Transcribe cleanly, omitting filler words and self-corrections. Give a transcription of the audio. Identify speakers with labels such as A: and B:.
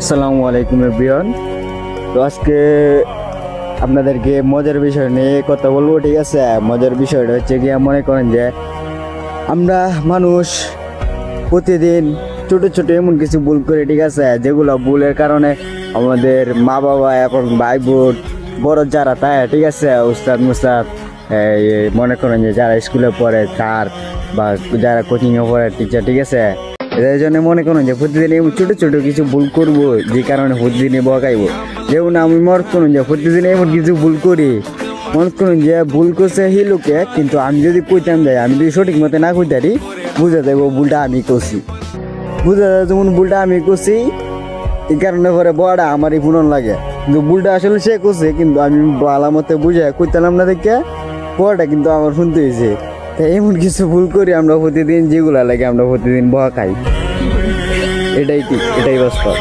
A: আসসালামু আলাইকুম এভরিওয়ান। তো আজকে আপনাদেরকে মজার বিষয় নিয়ে কথা বলবো, ঠিক আছে? মজার বিষয়টা হচ্ছে গিয়ে মনে করেন যে আমরা মানুষ প্রতিদিন ছোট ছোট এমন কিছু ভুল করি, ঠিক আছে? যেগুলো ভুলের কারণে আমাদের মা বাবা এবং ভাই বোন বড় যারা তাই, ঠিক আছে, উস্তাদ মুস্তাদ, মনে করেন যে যারা স্কুলে পড়ে তার বা যারা কোচিংয়ে পড়ে টিচার, ঠিক আছে, এদের জন্য মনে করেন যে প্রতিদিন এমন ছোট ছোট কিছু ভুল করবো যে কারণে প্রতিদিনই বকাইবো। যেমন আমি মনে করুন যে প্রতিদিন এমন কিছু ভুল করি, মনে করুন যে ভুল করছে হি লোকে, কিন্তু আমি যদি কইতাম যাই, আমি যদি সঠিক মতো না কইতারি বুঝা যাবো ভুলটা আমি করছি, বুঝা যায় যেমন ভুলটা আমি করছি। এই কারণে পরে বড়া আমারই পুনন লাগে, কিন্তু ভুলটা আসলে সে করছে, কিন্তু আমি ভালো মতো বুঝে কইতাম না দেখে বড়টা কিন্তু আমার শুনতে হয়েছে। তাই এমন কিছু ভুল করি আমরা প্রতিদিন, যেগুলা লাগে আমরা প্রতিদিন বকা খাই। এটাই ঠিক, এটাই বাস্তব।